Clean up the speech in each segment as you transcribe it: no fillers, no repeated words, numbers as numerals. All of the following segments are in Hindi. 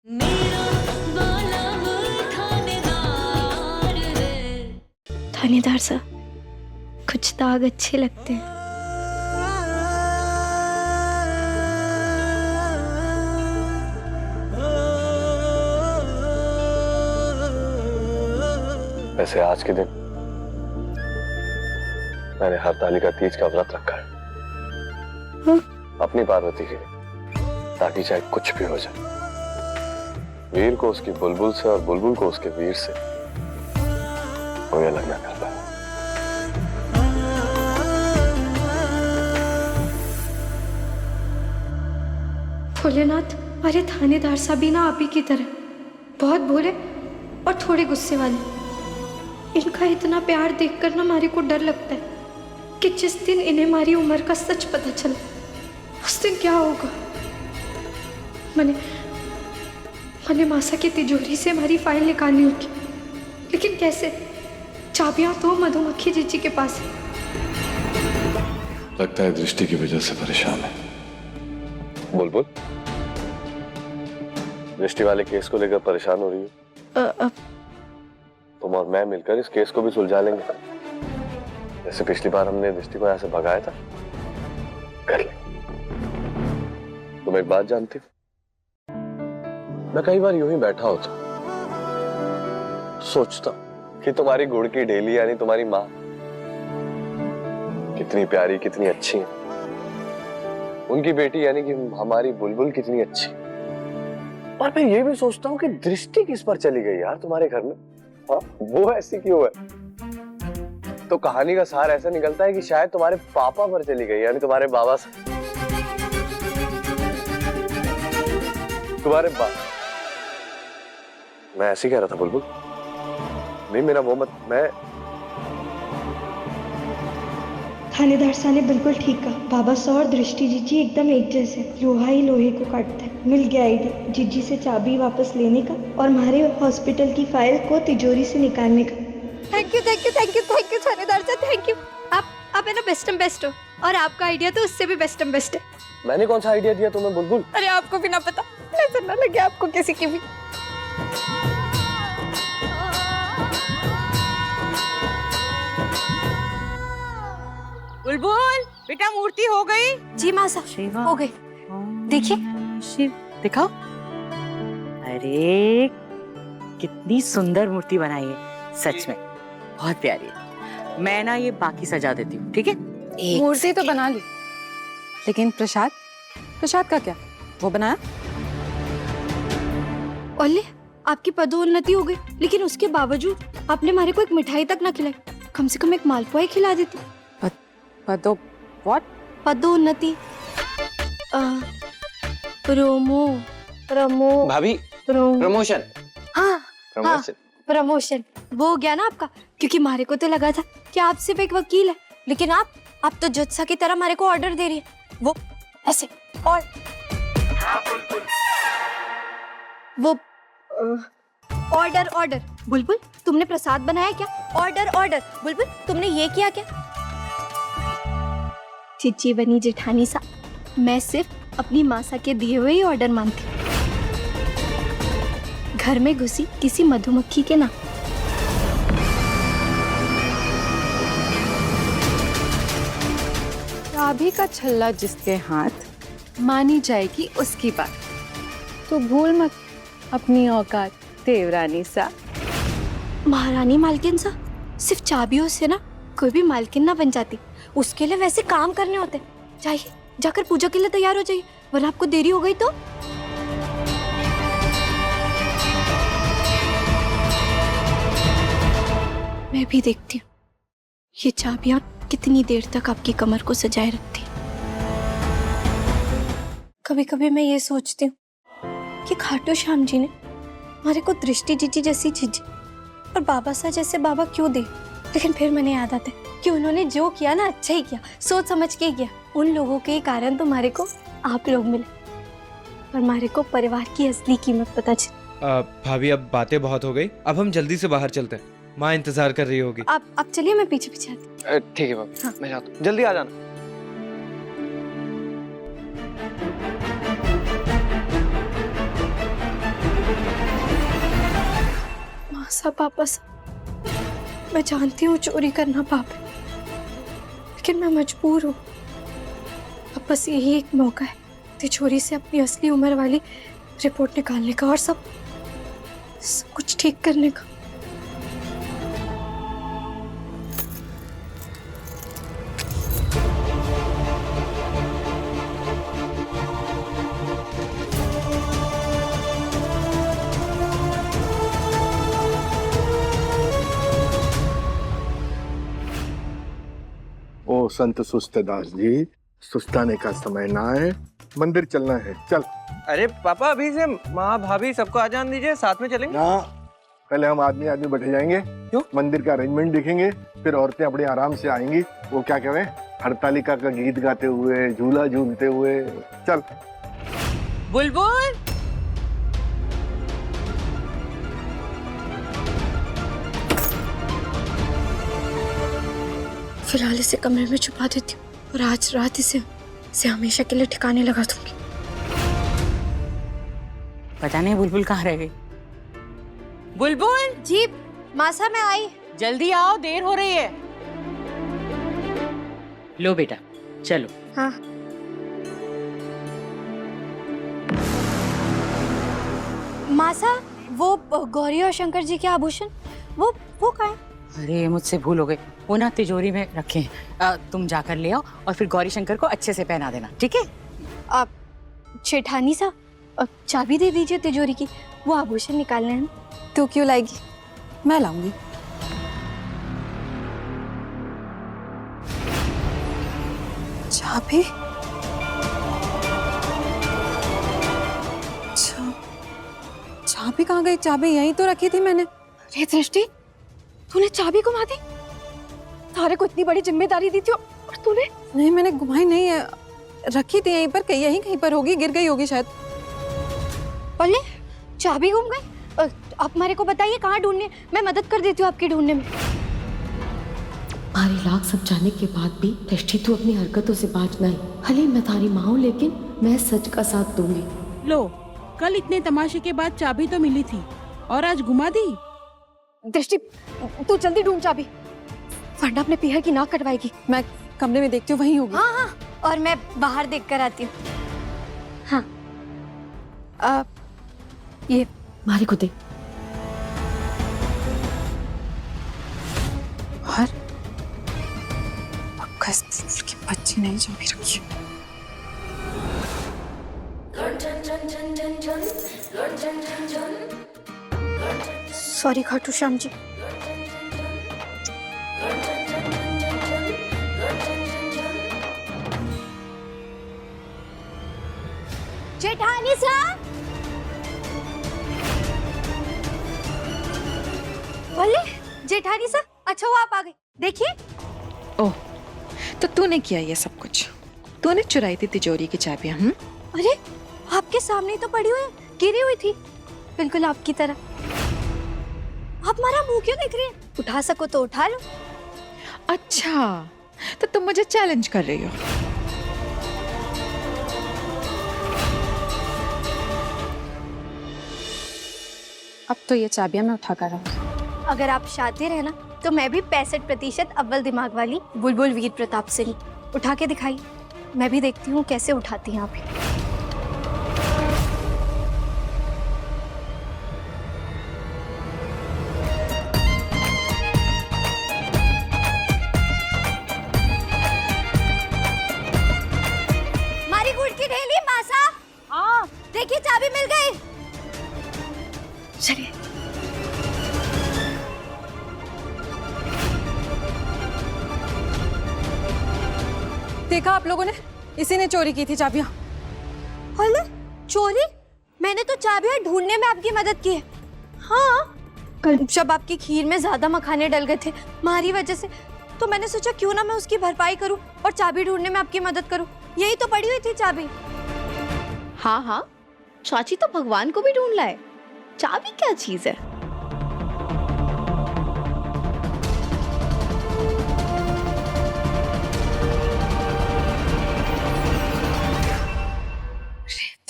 मेरा वाला वो थानेदार है। थानेदार साहब, कुछ दाग अच्छे लगते हैं। वैसे आज के दिन मैंने हरतालिका तीज का व्रत रखा है अपनी पार्वती के लिए, ताकि चाहे कुछ भी हो जाए, वीर को उसकी बुलबुल से और बुलबुल को उसके वीर से कोई अलग ना कर पाए। भोलेनाथ, अरे थानेदार साहब भी ना आप ही की तरह बहुत भोले और थोड़े गुस्से वाले। इनका इतना प्यार देखकर ना हमारे को डर लगता है कि जिस दिन इन्हें हमारी उम्र का सच पता चले उस दिन क्या होगा। मैंने मासा की तिजोरी से हमारी फाइल निकालनी होगी, लेकिन कैसे? चाबियां तो मधुमक्खी जीजी के पास है। लगता है दृष्टि की वजह से परेशान है। बुलबुल, दृष्टि वाले केस को लेकर परेशान हो रही है? तुम और मैं मिलकर इस केस को भी सुलझा लेंगे, जैसे पिछली बार हमने दृष्टि को यहां से भगाया था, कर ले। तुम एक बात जानती हो, मैं कई बार यूं ही बैठा होता सोचता कि तुम्हारी गुड़ की ढेली यानी तुम्हारी माँ कितनी प्यारी, कितनी अच्छी है, उनकी बेटी यानी कि हमारी बुलबुल कितनी अच्छी। और मैं ये भी सोचता हूँ कि दृष्टि किस पर चली गई यार तुम्हारे घर में। हाँ, वो ऐसी क्यों है? तो कहानी का सार ऐसा निकलता है कि शायद तुम्हारे पापा पर चली गई, यानी तुम्हारे बाबा से। तुम्हारे बाप, मैं ऐसे ही कह रहा था बुलबुल, नहीं मेरा वो मत, मैं थानेदार साहब ने बिल्कुल ठीक कहा। बाबा साहब और दृष्टि जीजी एकदम एक जैसे, लोहा ही लोहे को काटता है। मिल गया आइडिया जीजी से चाबी वापस लेने का और हमारे हॉस्पिटल की फाइल को तिजोरी से निकालने का। Thank you thank you thank you thank you थानेदार साहब, थैंक यू। आप है ना बेस्ट एंड बेस्ट हो, और आपका आइडिया तो उससे भी बेस्ट एंड बेस्ट है। मैंने कौन सा आइडिया दिया तुम्हें बुलबुल? अरे आपको भी ना पता, नजर ना लगे आपको किसी की भी। बुलबुल बेटा, मूर्ति हो गई? जी मासा, हो गई। देखिए, शिव दिखाओ। अरे कितनी सुंदर मूर्ति बनाई है, सच में बहुत प्यारी है। मैं ना ये बाकी सजा देती हूँ, ठीक है? मूर्ति तो बना ली, लेकिन प्रसाद का क्या? वो बनाया? ओले, आपकी पदोन्नति हो गई, लेकिन उसके बावजूद आपने हमारे को एक मिठाई तक ना खिलाई। कम से कम एक मालपुआ ही खिला देती। पदोन्नति, भाभी, प्रमोशन। हाँ, प्रमोशन वो हो गया ना आपका, क्योंकि हमारे को तो लगा था कि आप सिर्फ एक वकील है, लेकिन आप तो जोत्सा की तरह हमारे को ऑर्डर दे रही है। वो ऐसे और वो ऑर्डर। बुलबुल, तुमने प्रसाद बनाया क्या? ऑर्डर। बुलबुल, तुमने ये किया क्या? चिच्ची बनी जेठानी सा, मैं सिर्फ अपनी मासा के दिए हुए ही ऑर्डर मानती हूँ। घर में घुसी किसी मधुमक्खी के ना। चाबी का छल्ला जिसके हाथ, मानी जाएगी उसकी बात। तो भूल मत अपनी औकात देवरानी सा। महारानी मालकिन सा, सिर्फ चाबियों से ना कोई भी मालकिन ना बन जाती। उसके लिए वैसे काम करने होते। जाइए, जाकर पूजा के लिए तैयार हो जाइए, वरना आपको देरी हो गई तो। मैं भी देखती हूँ ये चाबियां कितनी देर तक आपकी कमर को सजाए रखती। कभी कभी मैं ये सोचती हूँ कि खाटू श्याम जी ने हमारे को दृष्टि जीजी जैसी जीजी और बाबा सा जैसे बाबा क्यों दे। लेकिन फिर मैंने याद आता है कि उन्होंने जो किया ना अच्छा ही किया, सोच समझ के किया। उन लोगों के कारण तो हमारे को आप लोग मिले और हमारे को परिवार की असली कीमत पता चली। भाभी, अब बातें बहुत हो गई, अब हम जल्दी से बाहर चलते हैं। माँ इंतजार कर रही होगी। आप चलिए, मैं पीछे पीछे आती। ठीक है भाभी, हाँ। मैं जाता हूँ, जल्दी आ जाना। सा पापा सा, मैं जानती हूँ चोरी करना पाप है, लेकिन मैं मजबूर हूँ। अब बस यही एक मौका है तिजोरी से अपनी असली उम्र वाली रिपोर्ट निकालने का और सब कुछ ठीक करने का। ओ संत सुस्तदास जी, सुस्ताने का समय ना है, मंदिर चलना है, चल। अरे पापा अभी से माँ भाभी सबको आ जान दीजिए, साथ में चलेंगे। ना, पहले हम आदमी आदमी बैठे जाएंगे, क्यों? मंदिर का अरेंजमेंट देखेंगे, फिर औरतें अपने आराम से आएंगी, वो क्या कहें, हरतालिका का गीत गाते हुए, झूला झूलते हुए। चल। बुलबुल, फिलहाल इसे कमरे में छुपा देती हूँ और आज रात इसे हमेशा के लिए ठिकाने लगा दूंगी। पता नहीं बुलबुल कहाँ रह गई। बुलबुल जी मासा मैं आई। जल्दी आओ, देर हो रही है। लो बेटा, चलो। हाँ। मासा, वो गौरी और शंकर जी के आभूषण वो कहाँ है? अरे मुझसे भूल हो गई, वो ना तिजोरी में रखे हैं। तुम जाकर ले आओ और फिर गौरी शंकर को अच्छे से पहना देना, ठीक है? आप जेठानी सा चाबी दे दीजिए तिजोरी की, वो आभूषण निकालने हैं। तो क्यों लाएगी? मैं लाऊंगी। चाबी? चाबी कहाँ गई? चाबी यहीं तो रखी थी मैंने। अरे दृष्टि, तूने चाबी घुमा दी? तारे को इतनी बड़ी जिम्मेदारी दी थी और तूने? नहीं, मैंने घुमाई नहीं है, रखी थी यहीं पर, यहीं कहीं पर होगी, गिर गई होगी शायद। बोले चाबी गुम गई? आप मेरे को बताइए कहाँ ढूंढनी है, मैं मदद कर देती हूँ आपकी ढूंढने में। हमारी लाख समझाने के बाद भी दृष्टि तू अपनी हरकतों से बाज ना आई। भले मैं थारी माँ हूँ, लेकिन मैं सच का साथ दूंगी। लो, कल इतने तमाशे के बाद चाबी तो मिली थी और आज घुमा दी। दृष्टि, तू जल्दी ढूंढ चाबी, वरना अपने पीहर की नाक कटवाएगी। मैं कमरे में देखती हूँ, वहीं होगी। हाँ हाँ, और मैं बाहर देख कर आती हूँ। हाँ, ये मारी को दे। और पक्का इस की बच्ची नहीं चाबी रखी। सॉरी खाटू श्याम जी। जेठानी साहब, बोले जेठानी साहब, अच्छा वो आप आ गए। देखिए। ओह, तो तूने किया ये सब कुछ? तूने चुराई थी तिजोरी की चाबियां? अरे आपके सामने ही तो पड़ी हुई, गिरी हुई थी, बिल्कुल आपकी तरह। आप हमारा मुंह क्यों देख रही हैं? उठा सको तो उठा लो। अच्छा, तो तुम मुझे चैलेंज कर रही हो? अब तो ये चाबियां मैं उठा कर रहा। अगर आप शातिर है ना, तो मैं भी 65% अव्वल दिमाग वाली बुलबुल वीर प्रताप सिंह। उठा के दिखाई, मैं भी देखती हूँ कैसे उठाती हैं आप। मारी गुड़ की ढेली मासा। हाँ, देखिए चाबी मिल गई। चलिए। देखा आप लोगों ने, इसी ने चोरी की थी चाबियां। अरे चोरी? मैंने तो चाबियां ढूंढने में आपकी मदद की है। हाँ, कल जब आपकी खीर में ज्यादा मखाने डल गए थे हमारी वजह से, तो मैंने सोचा क्यों ना मैं उसकी भरपाई करूं और चाबी ढूंढने में आपकी मदद करूं। यही तो पड़ी हुई थी चाबी। हाँ हाँ, चाची तो भगवान को भी ढूंढ लाए, चाबी क्या चीज है?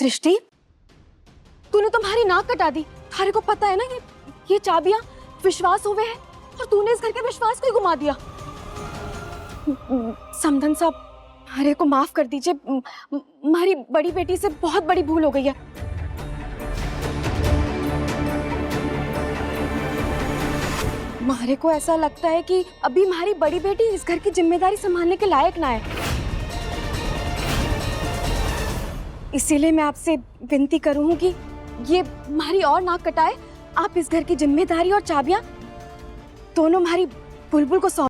दृष्टि, तूने तुम्हारी नाक कटा दी। थारे को पता है ना ये चाबियां विश्वास हुए है और तूने इस घर के विश्वास को ही गुमा दिया। समधन साहब, हमारे को माफ कर दीजिए, हमारी बड़ी बेटी से बहुत बड़ी भूल हो गई है। हमारे को ऐसा लगता है कि अभी हमारी बड़ी बेटी इस घर की जिम्मेदारी संभालने के लायक ना है। इसीलिए मैं आपसे विनती करूंगी कि ये हमारी और नाक कटाए, आप इस घर की जिम्मेदारी और चाबियां दोनों हमारी बुलबुल को सौंप।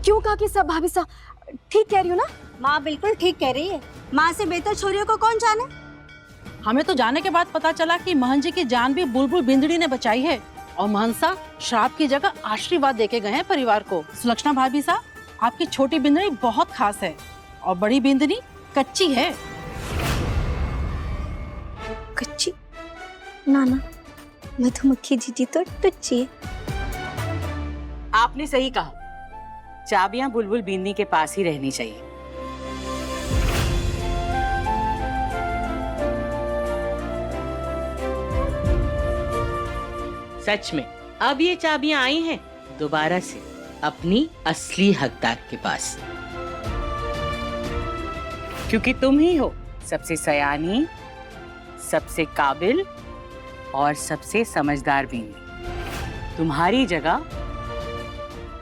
क्यों काकी साहब, भाभी साहब, ठीक कह रही हो ना? माँ बिल्कुल ठीक कह रही है। माँ से बेहतर छोरियों को कौन जाने। हमें तो जाने के बाद पता चला कि महन जी की जान भी बुलबुल बिंदड़ी ने बचाई है और महन साहब श्राप की जगह आशीर्वाद देके गए हैं परिवार को। सुलक्षणा भाभी साहब, आपकी छोटी बिंदड़ी बहुत खास है और बड़ी बिंदड़ी कच्ची है। कच्ची? नाना, मधुमक्खी जीजी तो टुच्ची है। आपने सही कहा, चाबियां बुलबुल बिंदी के पास ही रहनी चाहिए। सच में अब ये चाबियां आई हैं दोबारा से अपनी असली हकदार के पास, क्योंकि तुम ही हो सबसे सयानी, सबसे काबिल और सबसे समझदार बिंदी। तुम्हारी जगह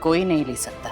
कोई नहीं ले सकता।